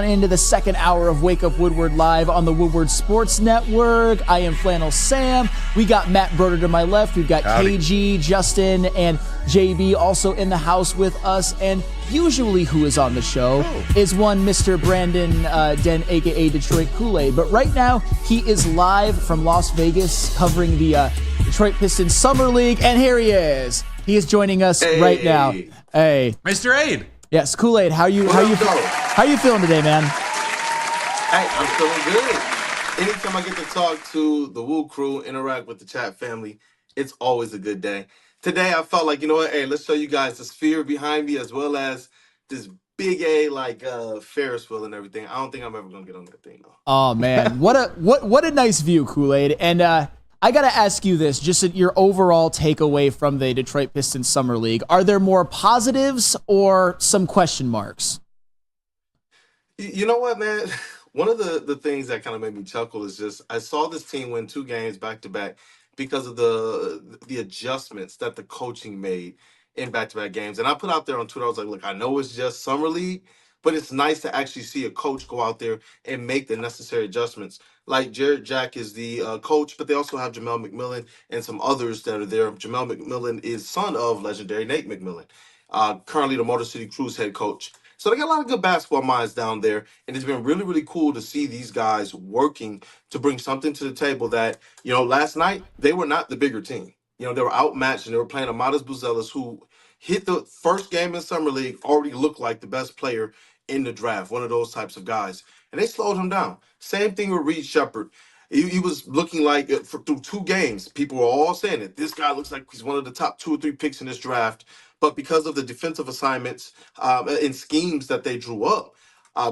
Into the second hour of Wake Up Woodward live on the Woodward Sports Network. I am Flannel Sam. We got Matt Broder to my left. We've got Howdy. KG, Justin, and JB also in the house with us. And usually who is on the show is one Mr. Brandon Dent, a.k.a. Detroit Kool-Aid. But right now, he is live from Las Vegas covering the Detroit Pistons Summer League. And here he is. He is joining us right now. Hey. Mr. Aid. Yes, Kool-Aid, how you feeling today, man? Hey, I'm feeling good. Anytime I get to talk to the Woo crew, interact with the chat family, it's always a good day. Today I felt like, you know what, hey, let's show you guys the sphere behind me as well as this big Ferris wheel and everything. I don't think I'm ever gonna get on that thing though. Oh man, what a nice view, Kool-Aid. And I got to ask you this, just your overall takeaway from the Detroit Pistons Summer League. Are there more positives or some question marks? You know what, man? One of the things that kind of made me chuckle is just I saw this team win 2 games back-to-back because of the adjustments that the coaching made in back-to-back games. And I put out there on Twitter, I was like, look, I know it's just Summer League, but it's nice to actually see a coach go out there and make the necessary adjustments. Like Jared Jack is the coach, but they also have Jamel McMillan and some others that are there. Jamel McMillan is son of legendary Nate McMillan, currently the Motor City Cruise head coach. So they got a lot of good basketball minds down there, and it's been really, really cool to see these guys working to bring something to the table that, you know, last night, they were not the bigger team. You know, they were outmatched, and they were playing Amadas Buzelis, who hit the first game in Summer League, already looked like the best player in the draft, one of those types of guys. And they slowed him down. Same thing with Reed Shepherd. He was looking like, through 2 games, people were all saying it. This guy looks like he's one of the top 2 or 3 picks in this draft. But because of the defensive assignments and schemes that they drew up,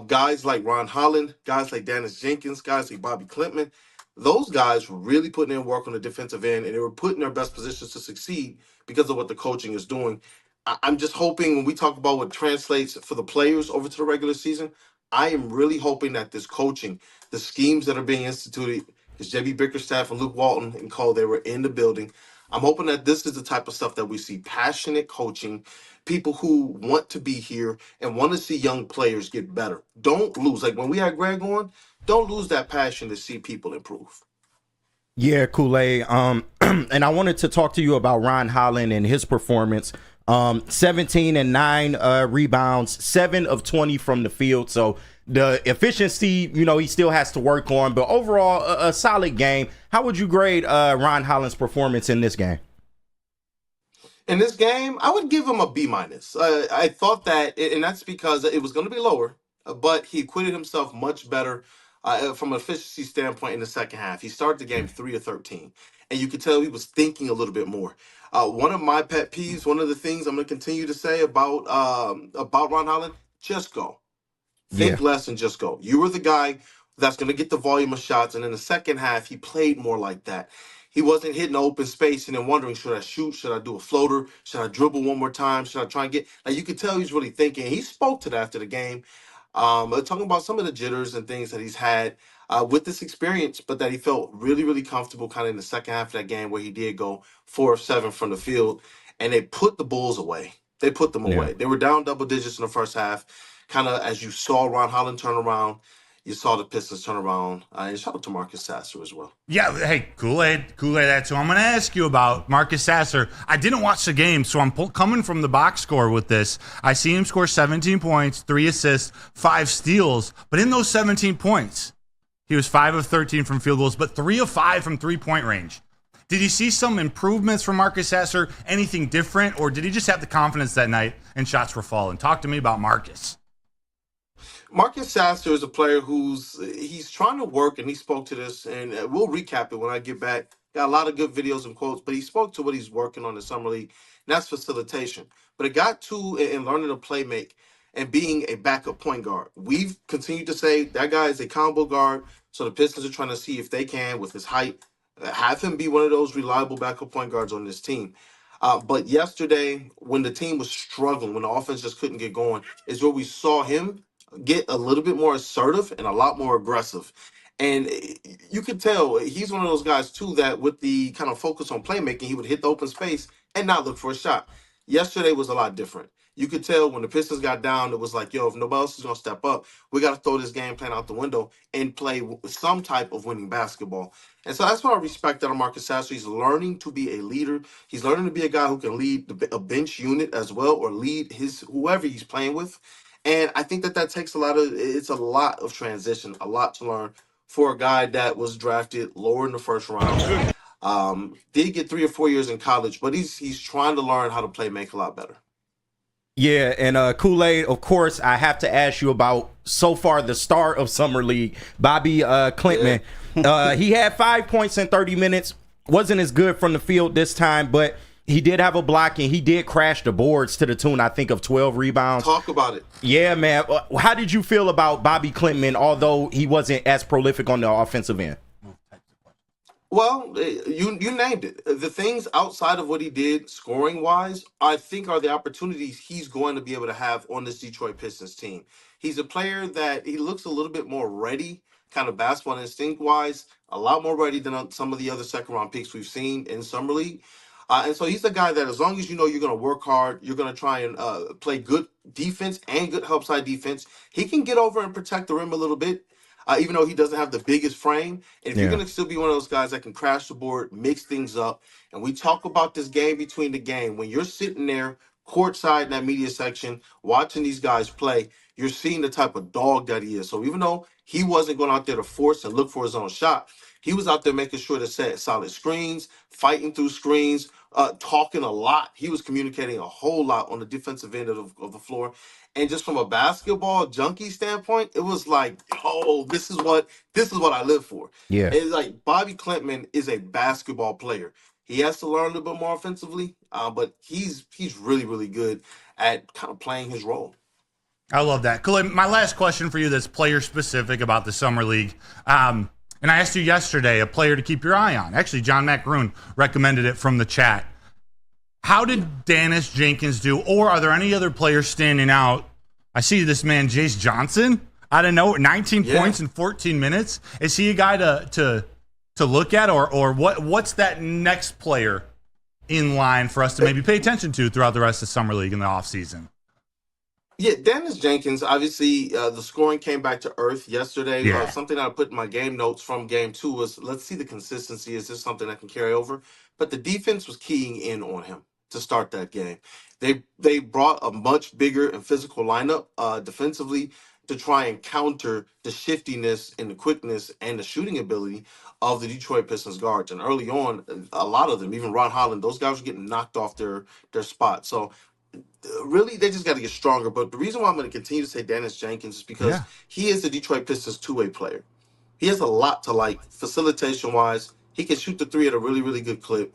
guys like Ron Holland, guys like Dennis Jenkins, guys like Bobby Klintman, those guys were really putting in work on the defensive end, and they were put in their best positions to succeed because of what the coaching is doing. I'm just hoping when we talk about what translates for the players over to the regular season, I am really hoping that this coaching, the schemes that are being instituted, is J.B. Bickerstaff and Luke Walton and Cole, they were in the building. I'm hoping that this is the type of stuff that we see, passionate coaching, people who want to be here and want to see young players get better. Don't lose. Like when we had Greg on, don't lose that passion to see people improve. Yeah, Kool-Aid. And I wanted to talk to you about Ron Holland and his performance. 17 and 9 rebounds, 7 of 20 from the field. So the efficiency, you know, he still has to work on, but overall a solid game. How would you grade Ron Holland's performance in this game? In this game, I would give him a B-. I thought that, and that's because it was going to be lower, but he acquitted himself much better from an efficiency standpoint in the second half. He started the game 3 of 13, and you could tell he was thinking a little bit more. One of my pet peeves, one of the things I'm going to continue to say about Ron Holland, just go. Think less and just go. You were the guy that's going to get the volume of shots, and in the second half, he played more like that. He wasn't hitting open space and then wondering, should I shoot? Should I do a floater? Should I dribble one more time? Should I try and get... Like, you could tell he's really thinking. He spoke to that after the game, talking about some of the jitters and things that he's had with this experience, but that he felt really, really comfortable kind of in the second half of that game where he did go 4 of 7 from the field, and they put the Bulls away. They put them away. They were down double digits in the first half. Kind of as you saw Ron Holland turn around, you saw the Pistons turn around. And shout out to Marcus Sasser as well. Yeah, hey, Kool-Aid that. So I'm going to ask you about Marcus Sasser. I didn't watch the game, so I'm coming from the box score with this. I see him score 17 points, 3 assists, 5 steals. But in those 17 points, he was 5 of 13 from field goals, but 3 of 5 from three-point range. Did you see some improvements from Marcus Sasser, anything different, or did he just have the confidence that night and shots were falling? Talk to me about Marcus. Marcus Sasser is a player he's trying to work, and he spoke to this, and we'll recap it when I get back. Got a lot of good videos and quotes, but he spoke to what he's working on in Summer League, and that's facilitation. But it got to in learning to play make and being a backup point guard. We've continued to say that guy is a combo guard, so the Pistons are trying to see if they can, with his height, have him be one of those reliable backup point guards on this team. But yesterday, when the team was struggling, when the offense just couldn't get going, is where we saw him get a little bit more assertive and a lot more aggressive. And you could tell he's one of those guys, too, that with the kind of focus on playmaking, he would hit the open space and not look for a shot. Yesterday was a lot different. You could tell when the Pistons got down, it was like, yo, if nobody else is going to step up, we got to throw this game plan out the window and play some type of winning basketball. And so that's what I respect out of Marcus Sasser. He's learning to be a leader. He's learning to be a guy who can lead a bench unit as well, or lead his whoever he's playing with. And I think that takes it's a lot of transition, a lot to learn for a guy that was drafted lower in the first round. Did get 3 or 4 years in college, but he's trying to learn how to play make a lot better. Yeah, and Kool-Aid, of course, I have to ask you about so far the star of Summer League, Bobby Klintman. Yeah. He had 5 points in 30 minutes. Wasn't as good from the field this time, but he did have a block, and he did crash the boards to the tune, I think, of 12 rebounds. Talk about it. Yeah, man. How did you feel about Bobby Klintman, although he wasn't as prolific on the offensive end? Well, you named it. The things outside of what he did scoring-wise, I think are the opportunities he's going to be able to have on this Detroit Pistons team. He's a player that he looks a little bit more ready, kind of basketball instinct-wise, a lot more ready than some of the other second-round picks we've seen in Summer League. And so he's the guy that as long as you know you're going to work hard, you're going to try and play good defense and good help side defense, he can get over and protect the rim a little bit. Even though he doesn't have the biggest frame. And if you're going to still be one of those guys that can crash the board, mix things up, and we talk about this game between the game, when you're sitting there courtside in that media section watching these guys play, you're seeing the type of dog that he is. So even though he wasn't going out there to force and look for his own shot, he was out there making sure to set solid screens, fighting through screens, talking a lot. He was communicating a whole lot on the defensive end of the floor. And just from a basketball junkie standpoint, it was like, oh, this is what I live for. Yeah. It's like Bobby Klintman is a basketball player. He has to learn a little bit more offensively, but he's really, really good at kind of playing his role. I love that. Cool. My last question for you that's player specific about the Summer League. And I asked you yesterday, a player to keep your eye on. Actually, John McGroon recommended it from the chat. How did Dennis Jenkins do, or are there any other players standing out? I see this man, Jace Johnson. I don't know, 19 points in 14 minutes. Is he a guy to look at, or what's that next player in line for us to maybe pay attention to throughout the rest of Summer League in the offseason? Yeah, Dennis Jenkins, obviously the scoring came back to earth yesterday. Yeah. Something I put in my game notes from game 2 was, let's see the consistency. Is this something that can carry over? But the defense was keying in on him to start that game. They brought a much bigger and physical lineup defensively to try and counter the shiftiness and the quickness and the shooting ability of the Detroit Pistons guards. And early on, a lot of them, even Ron Holland, those guys were getting knocked off their spot. So really, they just got to get stronger. But the reason why I'm going to continue to say Dennis Jenkins is because he is the Detroit Pistons two-way player. He has a lot to like facilitation-wise. He can shoot the three at a really, really good clip.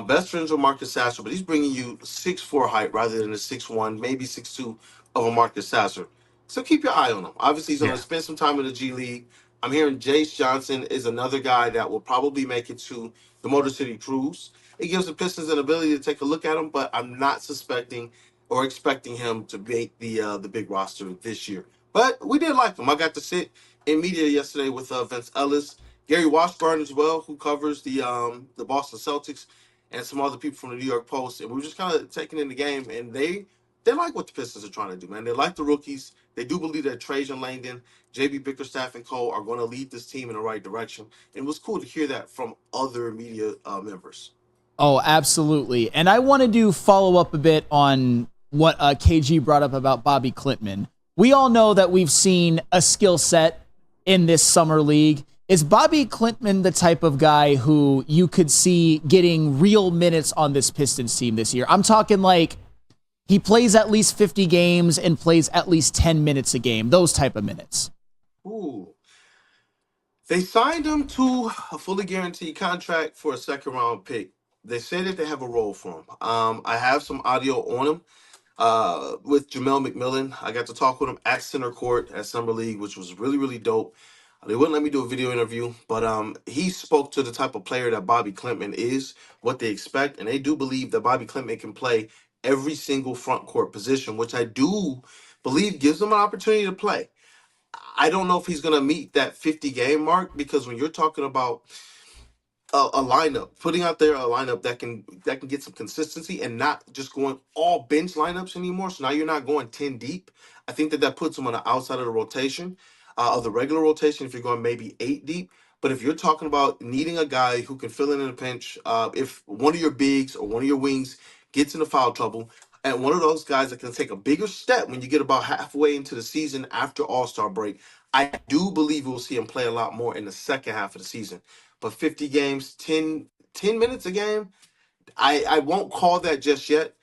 Best friends with Marcus Sasser, but he's bringing you 6'4" height rather than the 6'1", maybe 6'2" of a Marcus Sasser. So keep your eye on him. Obviously, he's going to spend some time in the G League. I'm hearing Jace Johnson is another guy that will probably make it to the Motor City Cruise. It gives the Pistons an ability to take a look at him, but I'm not suspecting or expecting him to make the big roster this year. But we did like him. I got to sit in media yesterday with Vince Ellis, Gary Washburn as well, who covers the Boston Celtics, and some other people from the New York Post, and we were just kind of taking in the game, and they like what the Pistons are trying to do, man. They like the rookies. They do believe that Trajan Langdon, J.B. Bickerstaff, and Cole are going to lead this team in the right direction. And it was cool to hear that from other media members. Oh, absolutely. And I wanted to follow up a bit on what KG brought up about Bobby Klintman. We all know that we've seen a skill set in this summer league. Is Bobby Klintman the type of guy who you could see getting real minutes on this Pistons team this year? I'm talking like he plays at least 50 games and plays at least 10 minutes a game, those type of minutes. Ooh. They signed him to a fully guaranteed contract for a second-round pick. They say that they have a role for him. I have some audio on him with Jamel McMillan. I got to talk with him at Center Court at Summer League, which was really, really dope. They wouldn't let me do a video interview, but he spoke to the type of player that Bobby Klintman is, what they expect, and they do believe that Bobby Klintman can play every single front court position, which I do believe gives him an opportunity to play. I don't know if he's going to meet that 50-game mark, because when you're talking about a lineup, putting out there a lineup that can get some consistency and not just going all bench lineups anymore. So now you're not going 10 deep. I think that puts them on the outside of the rotation, of the regular rotation. If you're going maybe 8 deep, but if you're talking about needing a guy who can fill in a pinch, if one of your bigs or one of your wings gets into foul trouble, and one of those guys that can take a bigger step when you get about halfway into the season after All-Star break, I do believe we'll see him play a lot more in the second half of the season. But 50 games, 10 minutes a game, I won't call that just yet.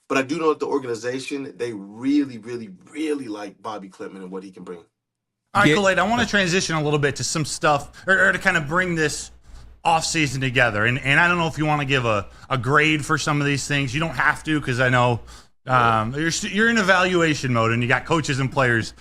But I do know that the organization, they really, really, really like Bobby Klitman and what he can bring. All right, Khalid, I want to transition a little bit to some stuff, or to kind of bring this offseason together. And I don't know if you want to give a grade for some of these things. You don't have to, because I know you're in evaluation mode and you got coaches and players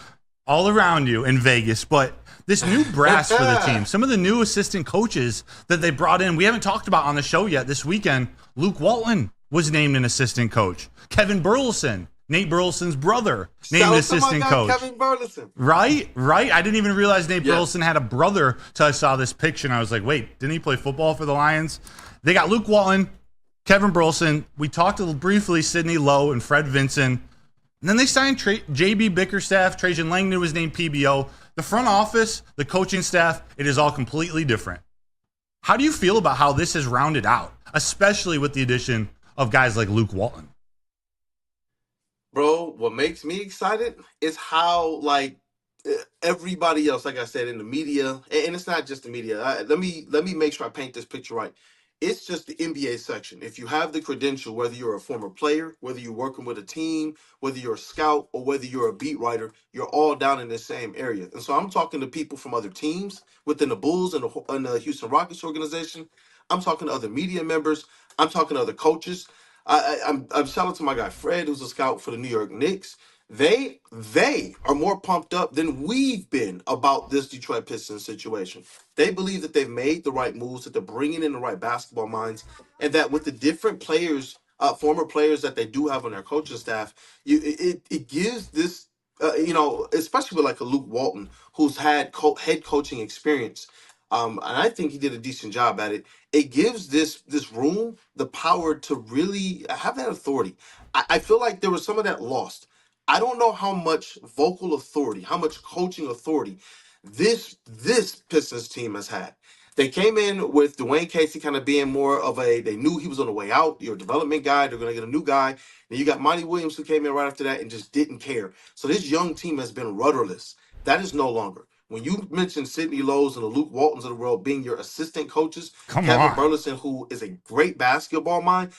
all around you in Vegas. But this new brass for the team, some of the new assistant coaches that they brought in, we haven't talked about on the show yet this weekend. Luke Walton was named an assistant coach. Kevin Burleson, Nate Burleson's brother, named assistant coach. Kevin Burleson. Right. I didn't even realize Nate Burleson had a brother till I saw this picture, and I was like, wait, didn't he play football for the Lions? They got Luke Walton, Kevin Burleson. We talked briefly Sidney Lowe and Fred Vinson. And then they signed JB Bickerstaff. Trajan Langdon was named PBO. The front office, the coaching staff, it is all completely different. How do you feel about how this has rounded out, especially with the addition of guys like Luke Walton? Bro, what makes me excited is how, like, everybody else, like I said, in the media, and it's not just the media. Let me make sure I paint this picture right. It's just the NBA section. If you have the credential, whether you're a former player, whether you're working with a team, whether you're a scout, or whether you're a beat writer, you're all down in the same area. And so I'm talking to people from other teams within the Bulls and the Houston Rockets organization. I'm talking to other media members. I'm talking to other coaches. I'm shout out to my guy Fred, who's a scout for the New York Knicks. They are more pumped up than we've been about this Detroit Pistons situation. They believe that they've made the right moves, that they're bringing in the right basketball minds, and that with the different players, former players that they do have on their coaching staff, it gives this, especially with like a Luke Walton, who's had head coaching experience. And I think he did a decent job at it. It gives this room the power to really have that authority. I feel like there was some of that lost. I don't know how much vocal authority, how much coaching authority this Pistons team has had. They came in with Dwayne Casey kind of being more of they knew he was on the way out. You're a development guy. They're going to get a new guy. And you got Monty Williams, who came in right after that and just didn't care. So this young team has been rudderless. That is no longer. When you mention Sidney Lowe's and the Luke Waltons of the world being your assistant coaches, Kevin Burleson, who is a great basketball mind,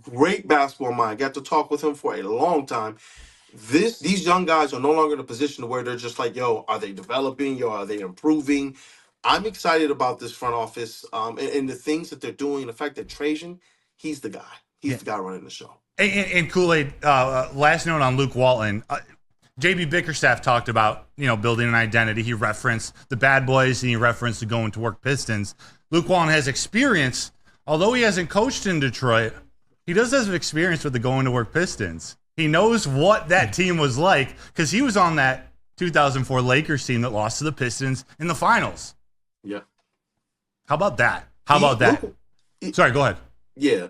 got to talk with him for a long time. These young guys are no longer in a position where they're just like, yo, are they developing? Yo, are they improving? I'm excited about this front office and the things that they're doing. The fact that Trajan, he's the guy. He's the guy running the show. And Kool-Aid, last note on Luke Walton. JB Bickerstaff talked about, building an identity. He referenced the Bad Boys, and he referenced the Going to Work Pistons. Luke Walton has experience. Although he hasn't coached in Detroit, he does have experience with the Going to Work Pistons. He knows what that team was like because he was on that 2004 Lakers team that lost to the Pistons in the finals. Yeah. How about that? Sorry, go ahead. Yeah.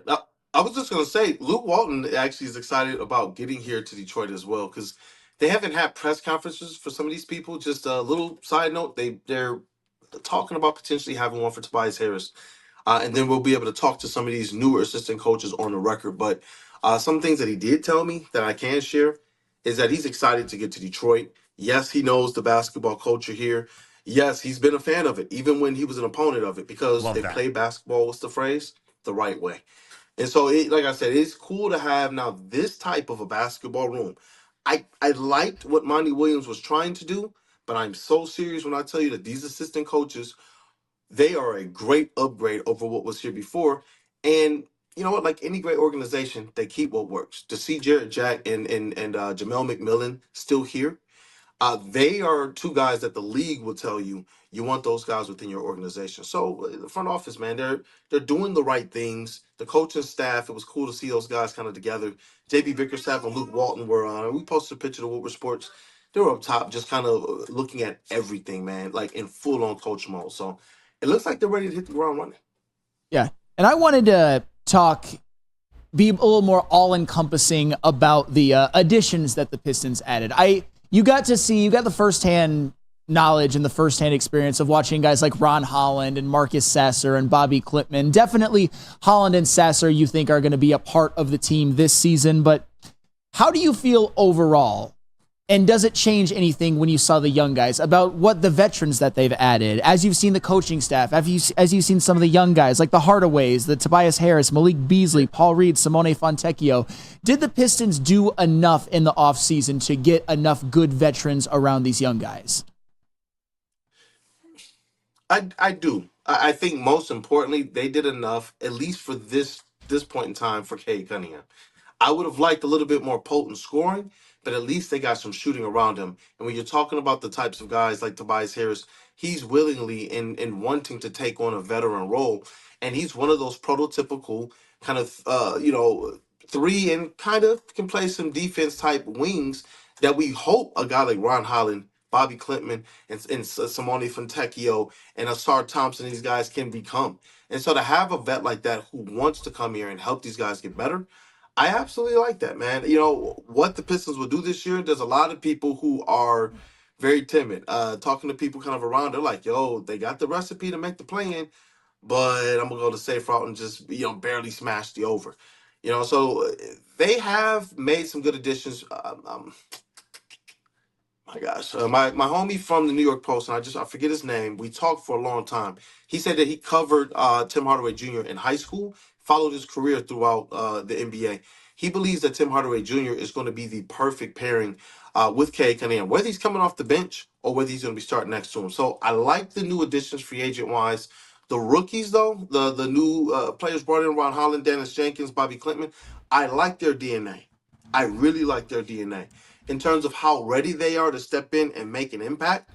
I was just going to say, Luke Walton actually is excited about getting here to Detroit as well because they haven't had press conferences for some of these people. Just a little side note, they're talking about potentially having one for Tobias Harris. And then we'll be able to talk to some of these newer assistant coaches on the record. But some things that he did tell me that I can share is that he's excited to get to Detroit. Yes, he knows the basketball culture here. Yes, he's been a fan of it, even when he was an opponent of it, because they play basketball, what's the phrase? The right way. And so, like I said, it's cool to have now this type of a basketball room. I liked what Monty Williams was trying to do, but I'm so serious when I tell you that these assistant coaches, they are a great upgrade over what was here before. And you know what? Like any great organization, they keep what works. To see Jarrett Jack and Jamel McMillan still here, they are two guys that the league will tell you want those guys within your organization. So the front office, man, they're doing the right things. The coaching staff, it was cool to see those guys kind of together. JB Bickerstaff and Luke Walton were on. We posted a picture of Woodward Sports. They were up top, just kind of looking at everything, man, like in full on coach mode. So it looks like they're ready to hit the ground running. Yeah. And I wanted to be a little more all-encompassing about the additions that the Pistons added. You got the firsthand knowledge and the firsthand experience of watching guys like Ron Holland and Marcus Sasser and Bobby Klitman. Definitely Holland and Sasser you think are going to be a part of the team this season, but how do you feel overall? And does it change anything when you saw the young guys about what the veterans that they've added? As you've seen the coaching staff, as you've seen some of the young guys like the Hardaways, the Tobias Harris, Malik Beasley, Paul Reed, Simone Fontecchio, did the Pistons do enough in the offseason to get enough good veterans around these young guys? I do. I think most importantly, they did enough, at least for this point in time, for Cade Cunningham. I would have liked a little bit more potent scoring, but at least they got some shooting around him. And when you're talking about the types of guys like Tobias Harris, he's willingly and wanting to take on a veteran role. And he's one of those prototypical kind of, three and kind of can play some defense type wings that we hope a guy like Ron Holland, Bobby Klitman, and Simone Fontecchio, and Asar Thompson, these guys can become. And so to have a vet like that who wants to come here and help these guys get better, I absolutely like that, man. You know, what the Pistons will do this year, there's a lot of people who are very timid. Talking to people kind of around, they're like, yo, they got the recipe to make the play-in, but I'm going to go the safe route and just, barely smash the over. So they have made some good additions. My gosh, my homie from the New York Post, and I forget his name. We talked for a long time. He said that he covered Tim Hardaway Jr. in high school, followed his career throughout the NBA. He believes that Tim Hardaway Jr. is going to be the perfect pairing with Cade Cunningham, whether he's coming off the bench or whether he's going to be starting next to him. So I like the new additions, free agent wise. The rookies, though, the new players brought in, Ron Holland, Dennis Jenkins, Bobby Klitman, I like their DNA. I really like their DNA. In terms of how ready they are to step in and make an impact,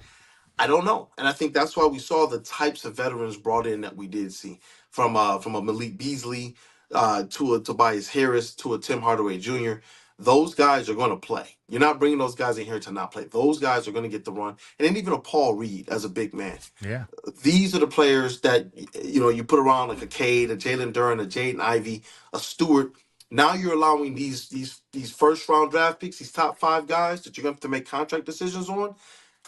I don't know. And I think that's why we saw the types of veterans brought in that we did see, from a Malik Beasley to a Tobias Harris to a Tim Hardaway Jr. Those guys are going to play. You're not bringing those guys in here to not play. Those guys are going to get the run. And then even a Paul Reed as a big man. Yeah. These are the players that, you put around like a Cade, a Jalen Duren, a Jaden Ivey, a Stewart. Now you're allowing these first round draft picks, these top 5 guys that you're going to have to make contract decisions on.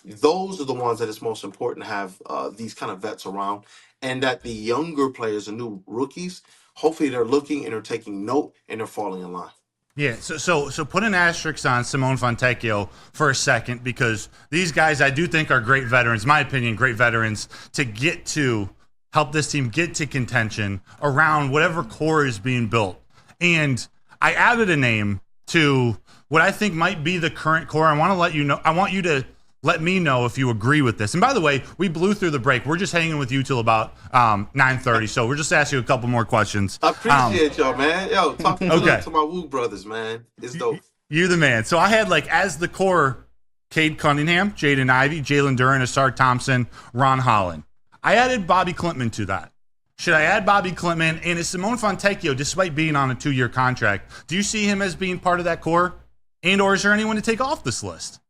Those are the ones that it's most important to have these kind of vets around, and that the younger players, the new rookies, hopefully they're looking and they're taking note and they're falling in line. Yeah, so put an asterisk on Simone Fontecchio for a second, because these guys I do think are great veterans, in my opinion, great veterans to help this team get to contention around whatever core is being built. And I added a name to what I think might be the current core. I want you to let me know if you agree with this. And by the way, we blew through the break. We're just hanging with you till about 9:30. So we're just asking you a couple more questions. I appreciate y'all, man. Yo, talking to my Woo brothers, man. It's dope. You're the man. So I had as the core, Cade Cunningham, Jaden Ivey, Jalen Duren, Asar Thompson, Ron Holland. I added Bobby Klitman to that. Should I add Bobby Klitman? And is Simone Fontecchio, despite being on a 2-year contract, do you see him as being part of that core? And or is there anyone to take off this list?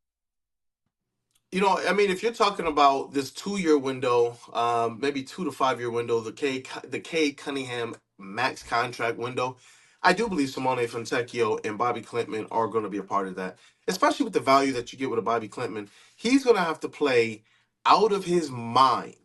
If you're talking about this 2-year window, maybe 2 to 5 year window, the Cade Cunningham max contract window, I do believe Simone Fontecchio and Bobby Klitman are going to be a part of that, especially with the value that you get with a Bobby Klitman. He's going to have to play out of his mind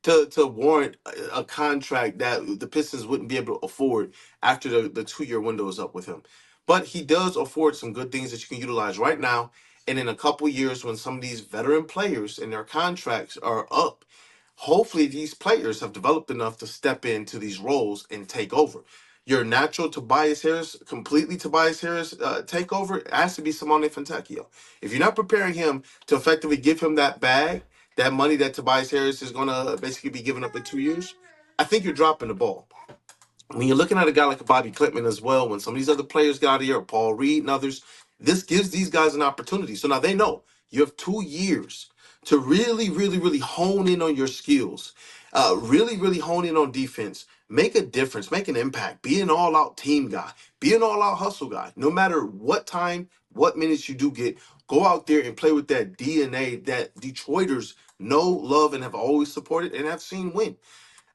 to warrant a contract that the Pistons wouldn't be able to afford after the 2-year window is up with him. But he does afford some good things that you can utilize right now. And in a couple of years, when some of these veteran players and their contracts are up, hopefully these players have developed enough to step into these roles and take over. Your natural Tobias Harris takeover has to be Simone Fontecchio. If you're not preparing him to effectively give him that bag, that money that Tobias Harris is going to basically be giving up in 2 years, I think you're dropping the ball. When you're looking at a guy like a Bobby Klitman as well, when some of these other players get out of here, Paul Reed and others, this gives these guys an opportunity. So now they know you have 2 years to really, really, really hone in on your skills, really, really hone in on defense, make a difference, make an impact, be an all-out team guy, be an all-out hustle guy. No matter what time, what minutes you do get, go out there and play with that DNA that Detroiters know, love, and have always supported and have seen win.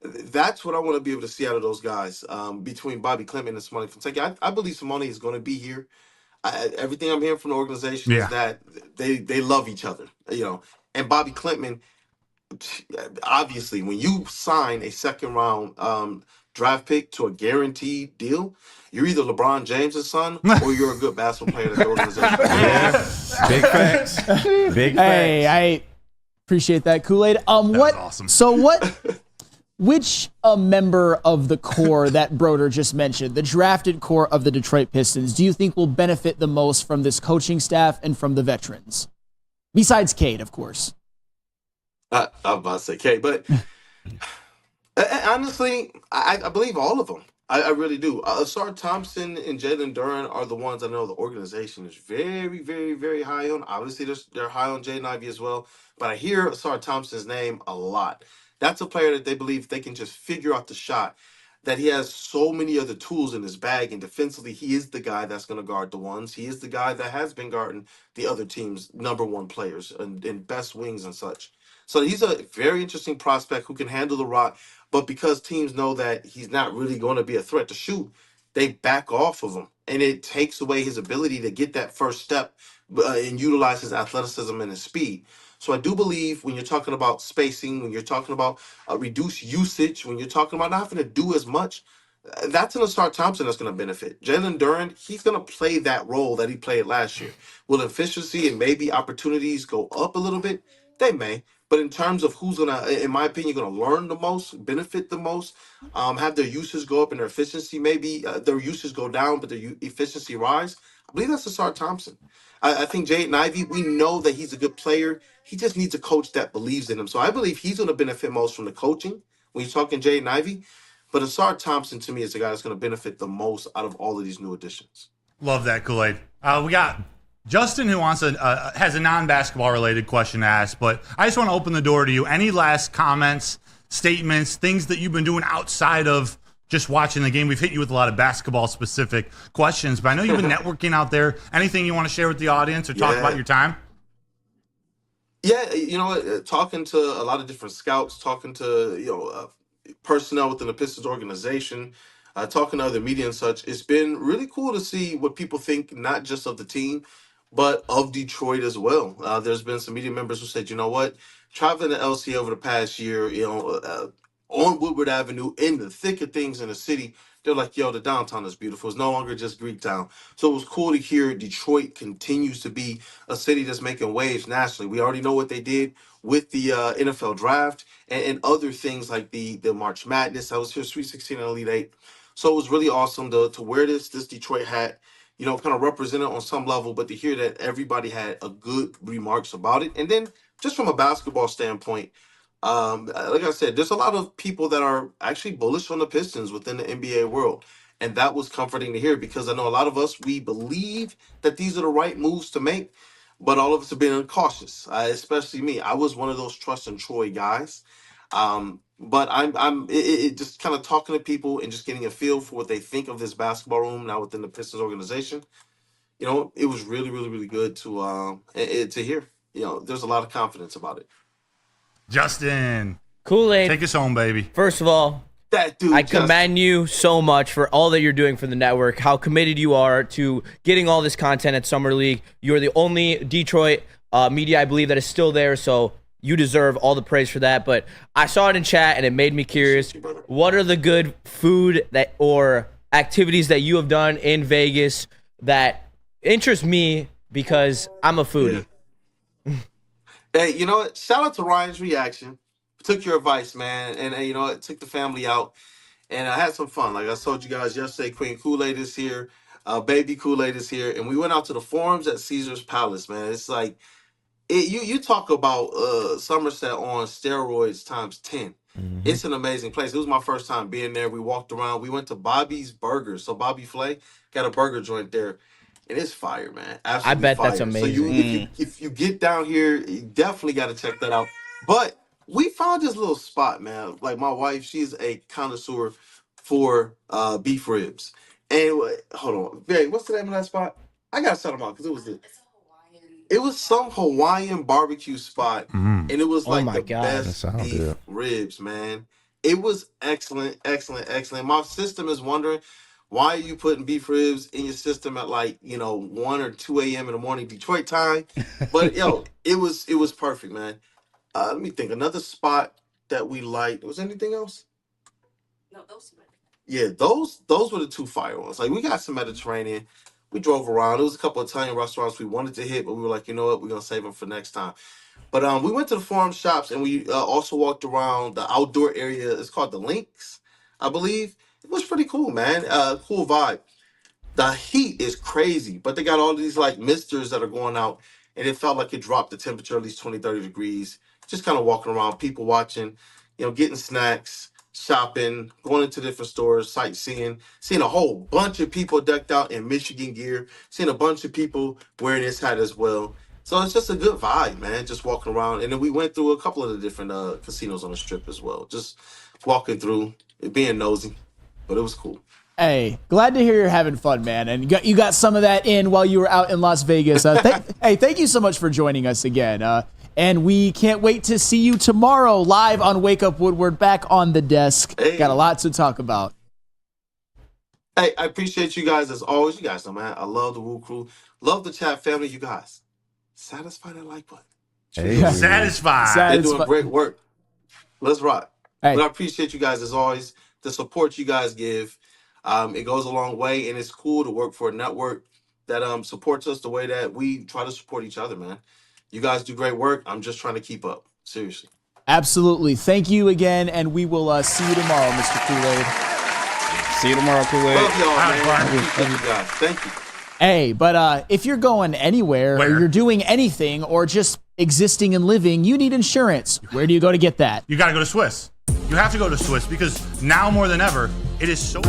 That's what I want to be able to see out of those guys. Between Bobby Clement and Simone Fonseca, I believe Simone is going to be here. Everything I'm hearing from the organization is that they love each other, and Bobby Clement, obviously, when you sign a second round draft pick to a guaranteed deal, you're either LeBron James' son or you're a good basketball player that the organization. Big facts. Big facts. Hey, I appreciate that, Kool-Aid. What? Awesome. So what? Which member of the core that Broder just mentioned, the drafted core of the Detroit Pistons, do you think will benefit the most from this coaching staff and from the veterans? Besides Cade, of course. I'm about to say Cade, but honestly, I believe all of them. I really do. Asar Thompson and Jalen Duren are the ones I know the organization is very, very, very high on. Obviously, they're high on Jaden Ivey as well, but I hear Asar Thompson's name a lot. That's a player that they believe they can just figure out the shot, that he has so many other tools in his bag, and defensively, he is the guy that's going to guard the ones. He is the guy that has been guarding the other team's number one players and best wings and such. So he's a very interesting prospect who can handle the rock, but because teams know that he's not really going to be a threat to shoot, they back off of him, and it takes away his ability to get that first step and utilize his athleticism and his speed. So I do believe when you're talking about spacing, when you're talking about reduced usage, when you're talking about not having to do as much, that's an Asar Thompson that's going to benefit. Jalen Duren, he's going to play that role that he played last year. Will efficiency and maybe opportunities go up a little bit? They may. But in terms of who's going to, in my opinion, going to learn the most, benefit the most, have their usage go up and their efficiency, maybe their usage go down, but their efficiency rise, I believe that's Asar Thompson. I think Jaden Ivey, we know that he's a good player. He just needs a coach that believes in him. So I believe he's going to benefit most from the coaching when you're talking Jaden Ivey. But Asar Thompson, to me, is the guy that's going to benefit the most out of all of these new additions. Love that, Kool-Aid. We got Justin, who wants has a non-basketball related question to ask, but I just want to open the door to you. Any last comments, statements, things that you've been doing outside of just watching the game? We've hit you with a lot of basketball-specific questions, but I know you've been networking out there. Anything you want to share with the audience or talk about your time? Yeah, you know what? Talking to a lot of different scouts, talking to personnel within the Pistons organization, talking to other media and such. It's been really cool to see what people think, not just of the team, but of Detroit as well. There's been some media members who said, you know what, traveling to LC over the past year, on Woodward Avenue, in the thick of things in the city, they're like, yo, the downtown is beautiful. It's no longer just Greek town. So it was cool to hear Detroit continues to be a city that's making waves nationally. We already know what they did with the NFL draft and other things like the March Madness. I was here Sweet 16 and Elite 8. So it was really awesome to wear this Detroit hat, kind of represent it on some level, but to hear that everybody had a good remarks about it. And then just from a basketball standpoint, like I said, there's a lot of people that are actually bullish on the Pistons within the NBA world. And that was comforting to hear because I know a lot of us, we believe that these are the right moves to make, but all of us have been cautious, especially me. I was one of those trust and Troy guys. But I'm just kind of talking to people and just getting a feel for what they think of this basketball room now within the Pistons organization. It was really, really, really good to hear. There's a lot of confidence about it. Justin. Kool-Aid. Take us home, baby. First of all, that dude, I commend you so much for all that you're doing for the network, how committed you are to getting all this content at Summer League. You're the only Detroit media, I believe, that is still there, so you deserve all the praise for that. But I saw it in chat, and it made me curious. What are the good food or activities that you have done in Vegas that interest me because I'm a foodie? Yeah. Hey, you know what? Shout out to Ryan's reaction. Took your advice, man, and it took the family out, and I had some fun. Like I told you guys yesterday, Queen Kool-Aid is here, Baby Kool-Aid is here, and we went out to the forums at Caesar's Palace, man. It's like you talk about Somerset on steroids times 10. Mm-hmm. It's an amazing place. It was my first time being there. We walked around. We went to Bobby's Burgers. So Bobby Flay got a burger joint there. And it's fire, man. Absolutely I bet fire. that's amazing. So if you get down here, you definitely got to check that out. But we found this little spot, man. Like my wife, she's a connoisseur for beef ribs. And hold on, Barry, what's the name of that spot? I gotta shout them out because it was some Hawaiian barbecue spot, and it was like the best beef ribs, man. It was excellent, excellent, excellent. My system is wondering, why are you putting beef ribs in your system at 1 or 2 a.m. in the morning Detroit time? But yo, it was perfect, man. Let me think. Another spot that we liked. Was anything else? No, those. Yeah, those were the two fire ones. Like, we got some Mediterranean. We drove around. There was a couple of Italian restaurants we wanted to hit, but we were like, you know what, we're gonna save them for next time. But we went to the forum shops, and we also walked around the outdoor area. It's called the Links, I believe. It was pretty cool, man. Cool vibe. The heat is crazy, but they got all these like misters that are going out, and it felt like it dropped the temperature at least 20, 30 degrees. Just kind of walking around, people watching, getting snacks, shopping, going into different stores, sightseeing, seeing a whole bunch of people decked out in Michigan gear, seeing a bunch of people wearing this hat as well. So it's just a good vibe, man, just walking around. And then we went through a couple of the different casinos on the strip as well, just walking through, it being nosy, but it was cool. Hey, glad to hear you're having fun, man. And you got some of that in while you were out in Las Vegas. Hey, thank you so much for joining us again. And we can't wait to see you tomorrow live on Wake Up Woodward, back on the desk. Hey. Got a lot to talk about. Hey, I appreciate you guys as always. You guys know, man, I love the Woo Crew. Love the chat family. You guys, satisfy that like button. Hey. Satisfied. They're doing great work. Let's rock. Hey. But I appreciate you guys as always. The support you guys give, it goes a long way, and it's cool to work for a network that supports us the way that we try to support each other, man. You guys do great work. I'm just trying to keep up. Seriously. Absolutely. Thank you again, and we will see you tomorrow, Mr. Kool-Aid. See you tomorrow, Kool-Aid. Love y'all, man. Brian. I appreciate you guys. Thank you. Hey, but if you're going anywhere Where? or you're doing anything or just existing and living, you need insurance. Where do you go to get that? You got to go to Swiss. You have to go to Swiss because now more than ever, it is so...